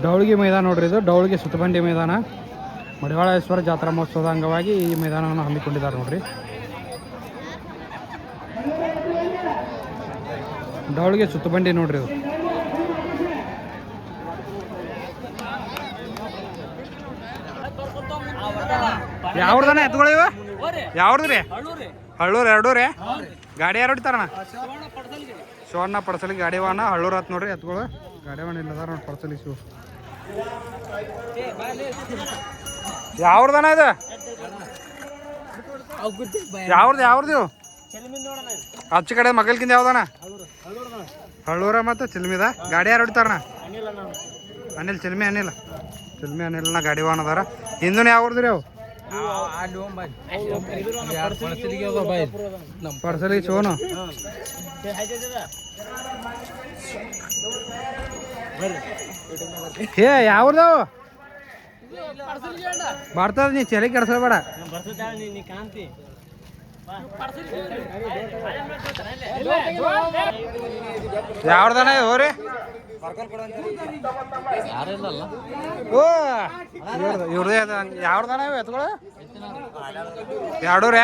ಡೌಳಿಗೆ ಮೈದಾನ ನೋಡ್ರಿ. ಇದು ಡೌಳಿಗೆ ಸುತ್ತಬಂಡಿ ಮೈದಾನ. ಮಡಿವಾಳೇಶ್ವರ ಜಾತ್ರಾ ಮಹೋತ್ಸವದ ಅಂಗವಾಗಿ ಈ ಮೈದಾನವನ್ನು ಹಮ್ಮಿಕೊಂಡಿದ್ದಾರೆ ನೋಡ್ರಿ. ಡೌಳಿಗೆ ಸುತ್ತಬಂಡಿ ನೋಡ್ರಿ. ಇದು ಯಾವ್ದಾನ ಎತ್ಕೊಳ್ಳಿವ ಯಾವ್ದು ರೀ? ಹಳ್ಳೂರು 2 ರೀ. ಗಾಡಿ ಯಾರು ಹೊಡಿತಾರಣ? ಶಿವಣ್ಣ ಪಡ್ಸಲಿ ಗಾಡಿ ವಾಹನ ಹಳ್ಳೂರು ಆತ್ ನೋಡ್ರಿ. ಎತ್ಕೊಳ್ಳು ಗಾಡಿ ವಾಹನ ಇಲ್ಲದಾರ ನೋಡಿ ಪಡ್ಸಲಿ ಶಿವ. ಯಾವ್ದನ ಇದು? ಯಾವ್ದು ಅಚ್ಚ ಕಡೆ ಮಗಲ್ಕಿಂದ ಯಾವ್ದನ? ಹಳ್ಳೂರ ಮತ್ತು ಚಿಲ್ಮಿದ. ಗಾಡಿ ಯಾರು ಹೊಡಿತಾರಣ? ಅನಿಲ್ ಚಿಲ್ಮಿ ಅನಿಲ್ನ ಗಾಡಿ ವಾಹನ ಅದಾರ. ಹಿಂದೂ ಯಾವ್ದು ರೀ? ಅವು ಪಡ್ಸಲಿ ಶಿವನು. ಹೇ ಯಾವ್ದಾವು ಬರ್ತದ? ನೀ ಚಳಿ ಕೆಡ್ಸಬೇಡ. ಯಾವ್ದನ ಹೋರಿ? ಓ ಇವ್ರದೇ ಯಾವ್ದನ ಎತ್ಗಳು? 2 ರೀ.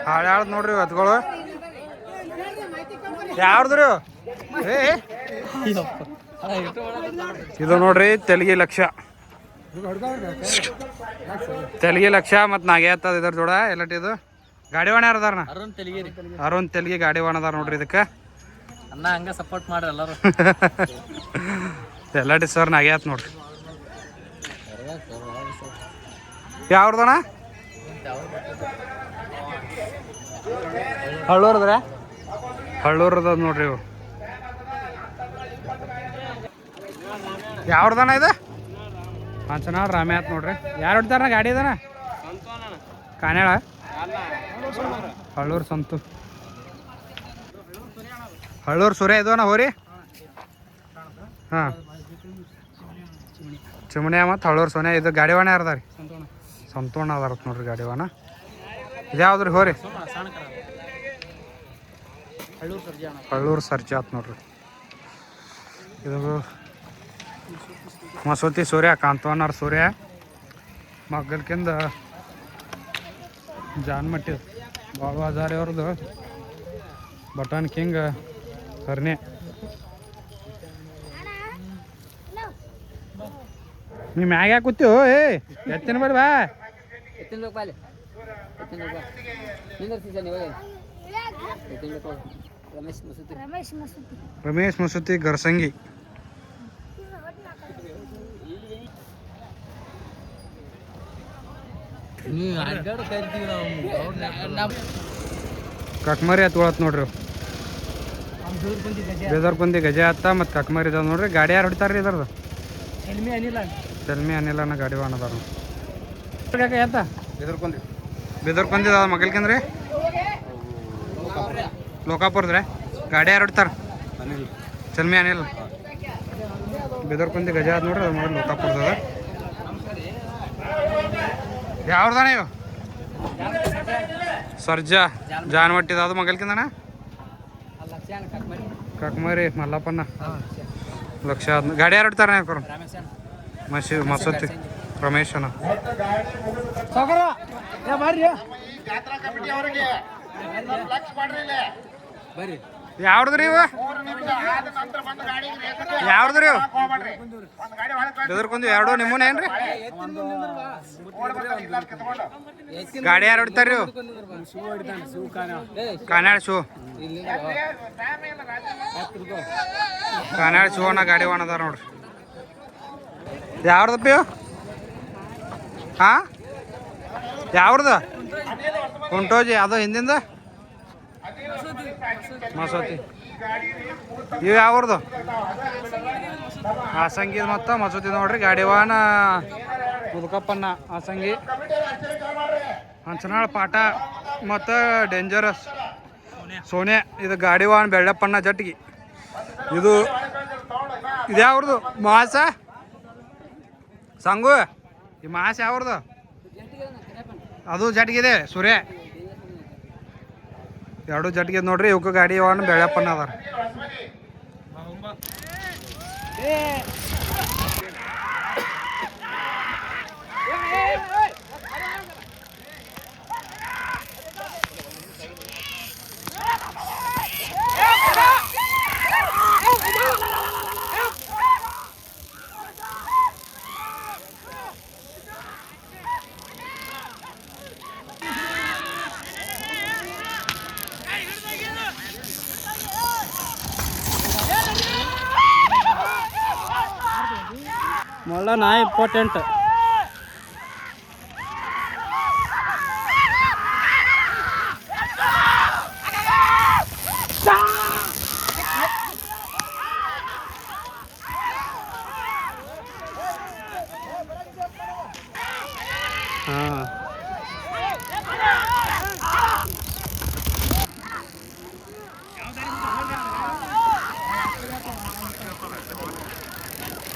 ಹಾಳ್ಯಾಳ್ದು ನೋಡ್ರಿ ಎತ್ಗಳು. ಯಾವ್ದು? ಇದು ನೋಡ್ರಿ ತೆಲಗಿ ಲಕ್ಷ ಮತ್ತು ನಾಗೇತ್ತದ ಇದ್ರ ಜೋಡ ಎಲ್ಲಟಿದು ಗಾಡಿ ವಾಣ ಯಾರದಾರಣ? ಅರುಣ್ ತೆಲಗಿ ಗಾಡಿ ವಾಣ ಅದಾರ ನೋಡ್ರಿ. ಇದಕ್ಕೆ ಅನ್ನ ಹಂಗ ಸಪೋರ್ಟ್ ಮಾಡ್ರಿ ಎಲ್ಲರೂ. ಎಲ್ಲಟಿ ಸರ್ ನಾಗೇತ್ ನೋಡ್ರಿ. ಯಾವ್ದಣ್ಣ? ಹಳ್ಳೂರದ ನೋಡ್ರಿ. ಇವು ಯಾವ್ದನ ಇದು? ಮಂಚನಾಳ್ ರಾಮೆ ಆತ್ ನೋಡ್ರಿ. ಯಾರು ಹೊಡ್ತಾರ ಗಾಡಿ ಇದನ? ಕಾನ್ಯಾಳ ಹಳ್ಳೂರು ಸಂತು ಹಳ್ಳೂರು ಸೂರ್ಯ ಇದವನ ಹೋರಿ. ಹಾಂ ಚಿಮಣ್ಯ ಮತ್ತು ಹಳ್ಳೂರು ಸೋನ್ಯ. ಇದು ಗಾಡಿ ವಾಣ ಯಾರದ ರೀ? ಸಂತೋಣ ಅದಾರತ್ ನೋಡ್ರಿ ಗಾಡಿ ವಾಣ. ಇದು ಯಾವ್ದು ರೀ ಹೋರಿ? ಹಳ್ಳೂರು ಸರ್ಜಾ ಆತ್ ನೋಡ್ರಿ. ಇದು ಮಸೂತಿ ಸೂರ್ಯ ಕಾಂತವನರ್ ಸೂರ್ಯ ಮಗ್ಗಲ್ಕಿಂದ ಜಾನ್ಮಟ್ಟಿ ಬಾಬು ಹಜಾರಿ ಅವ್ರದ್ದು ಬಟನ್ ಕಿಂಗ್ ಹರ್ನೆ. ನೀ ಮ್ಯಾಗ ಯಾಕೆ ಕೂತೀವೋ? ಎತ್ತಿನ ಬೇಡ ಬಾ. ರಮೇಶ್ ಮಸೂತಿ ಗರ್ಸಂಗಿ. ಕಕ್ಮರಿ ಹತ್ಕೊಳತ್ ನೋಡ್ರಿ. ಬೇದರ್ಕೊಂದಿ ಗಜ ಆತ ಮತ್ತು ಕಕ್ಮರಿ ಇದಾವ ನೋಡ್ರಿ. ಗಾಡಿ ಯಾರು ಹೊಡಿತಾರ್ರಿ ಇದ್ರದ್ದು? ಚಲ್ಮಿ ಅನಿಲನ ಗಾಡಿ ವಾಹನ ಅದಾರ. ಆತ ಬೇದರ್ಕೊಂದಿ ಮಗಲ್ಕಂದ್ರಿ ಲೋಕಾಪುರದ್ರಿ. ಗಾಡಿ ಯಾರು ಹೊಡಿತಾರ? ಚಲ್ಮಿ ಅನಿಲ್. ಬೇದರ್ಕೊಂದಿ ಗಜ ಆದ ನೋಡ್ರಿ. ಅದು ನೋಡಿ ಲೋಕಾಪುರದ. ಯಾವ್ದಾನ ಇವು? ಸರ್ಜಾ ಜಾನ್ವಟ್ಟಿದ. ಅದು ಮಗಲ್ಕಿಂದಣ ಕಕ್ಮರಿ ಮಲ್ಲಪ್ಪನ ಲಕ್ಷ. ಗಾಡಿ ಯಾರು ಹೊಡ್ತಾರ? ಮಸೂತಿ ರಮೇಶನ. ಯಾವ್ದ್ರಿ ಇವ? ಯಾವ್ದ್ರಿ ಇವು? ಬೆದರ್ಕೊಂದು 2 ನಿಮ್ಮನ ಏನ್ರಿ? ಗಾಡಿ ಯಾರು ಹೊಡಿತಾರ್ರಿ? ಕಾನ್ಯಾಳ ಶೂ. ಕಾನ್ಯಾಳ ಶೂ ಅನ್ನ ಗಾಡಿ ವಾಣ ಅದಾರ ನೋಡ್ರಿ. ಯಾವ್ದಪ್ಪ ಇವು? ಹಾಂ ಯಾವ್ದು? ಕುಂಟೋಜಿ. ಅದು ಹಿಂದಿಂದ ಮಸೂತಿ. ಇವು ಯಾವ್ದು? ಆಸಂಗಿ ಮತ್ತು ಮಸೂತಿ ನೋಡ್ರಿ. ಗಾಡಿ ವಾಹನ ಮುದುಕಪ್ಪನ್ನ ಆಸಂಗಿ. ಹಂಚನಾಳ್ ಪಾಠ ಮತ್ತು ಡೇಂಜರಸ್ ಸೋನೆ. ಇದು ಗಾಡಿ ವಾಹನ ಬೆಳ್ಳಪ್ಪಣ್ಣ ಜಟ್ಗಿ. ಇದು ಯಾವ್ದು? ಮಾಸ ಸಂಗು. ಈ ಮಾಸ ಯಾವ್ದು? ಅದು ಜಟ್ಗಿದೆ ಸೂರ್ಯ. 2 ಜಟ್ಗಿದೆ ನೋಡ್ರಿ. ಇವಕ್ಕೆ ಗಾಡಿ ವಾಹನ ಬೆಳ್ಳಪ್ಪಣ್ಣ ಅದಾರ. ಮೊಳ್ಳ ನಾ ಇಂಪಾರ್ಟೆಂಟ್. ಹಾಂ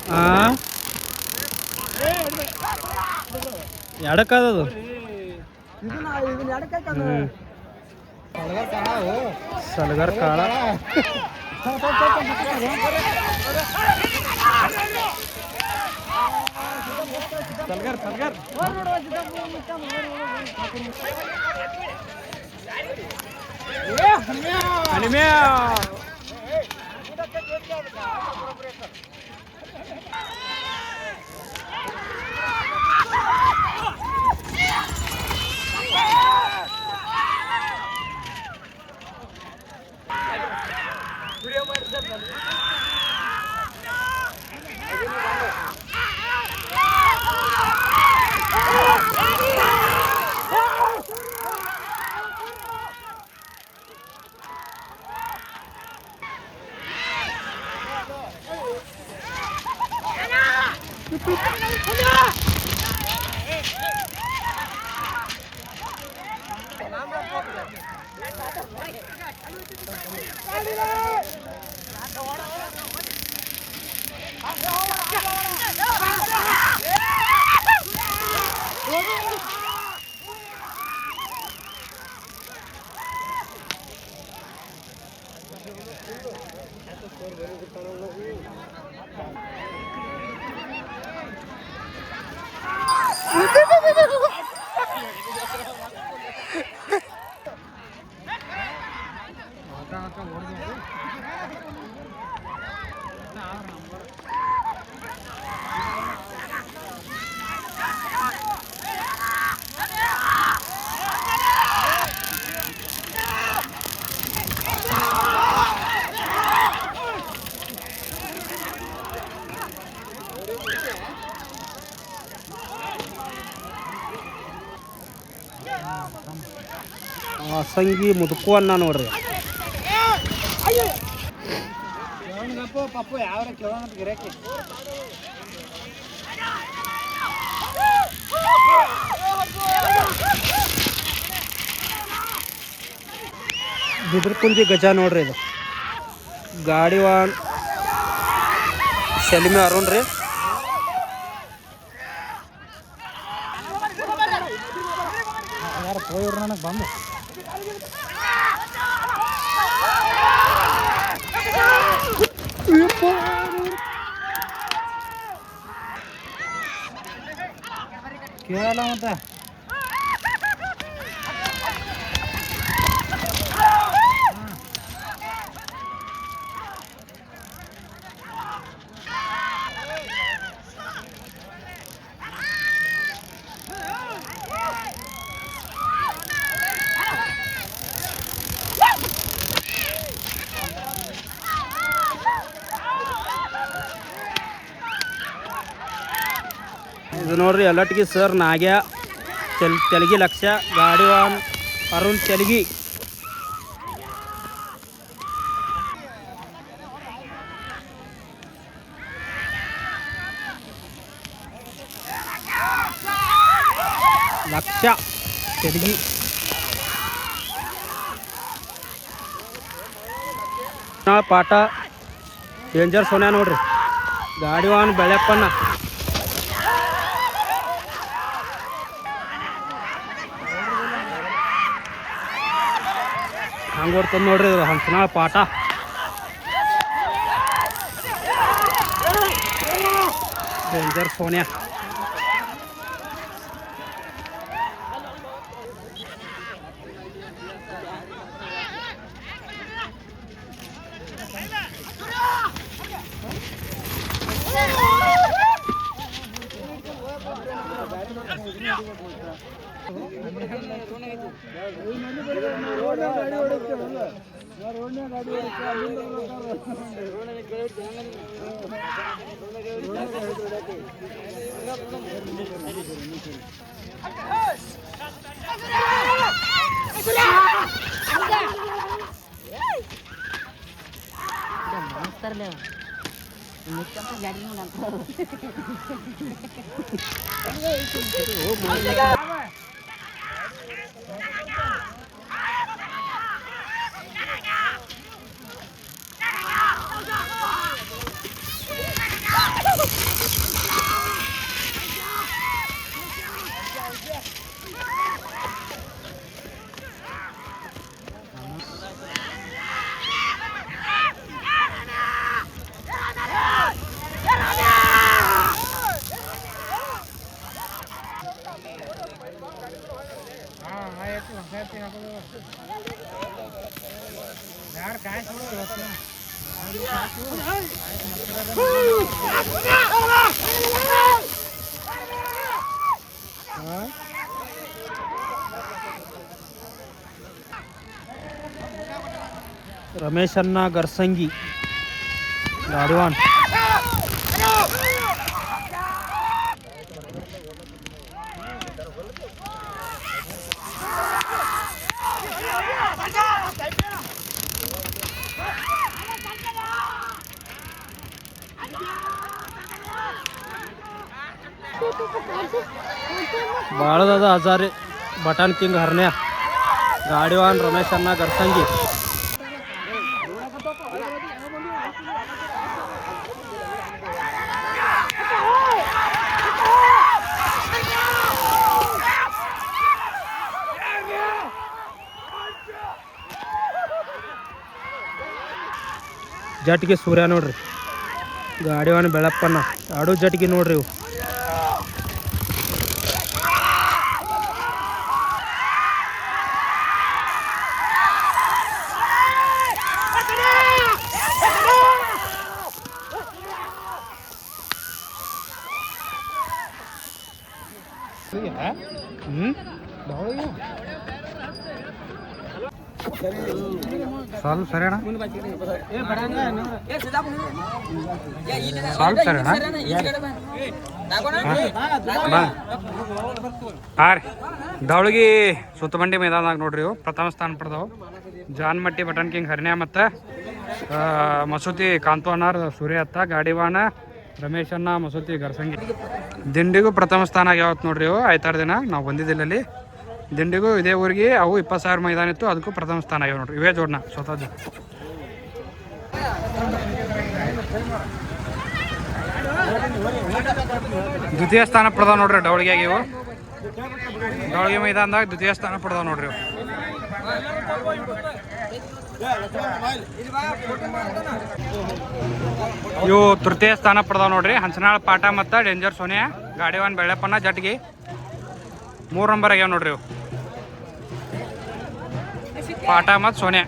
ಹಾಂ ಎಡಕ್ಕದು ಸಲಗರ್ ಕಾಳ ಹನಿಮ್ಯಾ ಸಂಗಿ ಮುದುಕು ಅನ್ನ ನೋಡ್ರಿ. ಪಪ್ಪು ಯಾವ ಗಿರಾಕಿ ಬಿದ್ರಕುಂಜಿ ಗಜ ನೋಡ್ರಿ. ಇದು ಗಾಡಿವಾನ್ ಸೆಲಿಮೆ ಅರುಣ್ ರೀ. ಯಾರು ಹೋಯ್ರು ನನಗೆ ಬಂದು ಕೇಳಲ್ಲ ಮತ್ತೆ ಇದು ನೋಡ್ರಿ ಎಲ್ಲಟ್ಟಿಗೆ ಸರ್ ನಾಗ್ಯ ತೆಲಗಿ ಲಕ್ಷ ಗಾಡಿವಾನ್ ಅರುಣ್ ತೆಲಗಿ. ಲಕ್ಷ ತೆಲಗಿ ಪಾಠ ಡೇಂಜರ್ ಸೋನ್ಯಾ ನೋಡ್ರಿ. ಗಾಡಿವಾನ್ ಬೆಳೆಪ್ಪಣ್ಣ ಹಂಗೆ ಓಡ್ತಂದು ನೋಡ್ರಿ. ಹಂಸನಾಳ ಪಾಠ danger ಸೋನ್ಯಾ. रमेशण्णा गरसंगी गाडीवान Baldada Hazare button king हरण्या गाडीवान रमेशण्णा गरसंगी ಜಟ್ಗೆ ಸೂರ್ಯ ನೋಡ್ರಿ ಗಾಡಿವಾನ ಬೆಳಪ್ಪನ್ನ ಆಡೋ ಜಟ್ಗೆ ನೋಡ್ರಿ ಇವು ಸಾಲು ಸರಿ ಅಣ್ಣ ಸಾಲು ಸರಿ ಅಣ್ಣ ಹಾಂ ರೀ ದಾವಳಗಿ ಸುತ್ತಮಂಡಿ ಮೈದಾನದಾಗ ನೋಡ್ರಿ ಇವು ಪ್ರಥಮ ಸ್ಥಾನ ಪಡೆದವು ಜಾನ್ಮಟ್ಟಿ ಬಟನ್ ಕಿಂಗ್ ಹರ್ನ್ಯಾ ಮತ್ತು ಮಸೂತಿ ಕಾಂತು ಅನ್ನಾರ್ ಸೂರ್ಯ ಅತ್ತ ಗಾಡಿವಾನ ರಮೇಶಣ್ಣ ಮಸೂತಿ ಗರ್ಸಂಗಿ ದಿಂಡಿಗೂ ಪ್ರಥಮ ಸ್ಥಾನ ಯಾವತ್ತು ನೋಡ್ರಿ ಇವು ಆಯ್ತಾರ ದಿನ ನಾವು ಬಂದಿದ್ದಿಲ್ಲ ಅಲ್ಲಿ ದಿಂಡಿಗೂ ಇದೇ ಊರಿಗೆ ಅವು 20,000 ಮೈದಾನ ಇತ್ತು ಅದಕ್ಕೂ ಪ್ರಥಮ ಸ್ಥಾನ ಆಗ್ಯಾವ ನೋಡ್ರಿ ಇವೇ ಜೋಡ್ನ ಸ್ವತಃ ದ್ವಿತೀಯ ಸ್ಥಾನ ಪಡೆದಾವ ನೋಡ್ರಿ ಡವಳಿಗೆ ಇವು ಡವಳಿಗೆ ಮೈದಾನದಾಗ ದ್ವಿತೀಯ ಸ್ಥಾನ ಪಡೆದಾವ ನೋಡ್ರಿ ಇವು ತೃತೀಯ ಸ್ಥಾನ ಪಡೆದಾವ ನೋಡ್ರಿ ಹಂಸನಾಳ್ ಪಾಠ ಮತ್ತು ಡೇಂಜರ್ ಸೋನಿಯಾ ಗಾಡಿವಾನ್ ಬೆಳೆಪ್ಪನ ಜಟ್ಗಿ 3 ನಂಬರ್ ಆಗ್ಯಾವ ನೋಡ್ರಿ ಇವು ಪಾಠ ಮತ್ತು ಸೋನಿಯಾ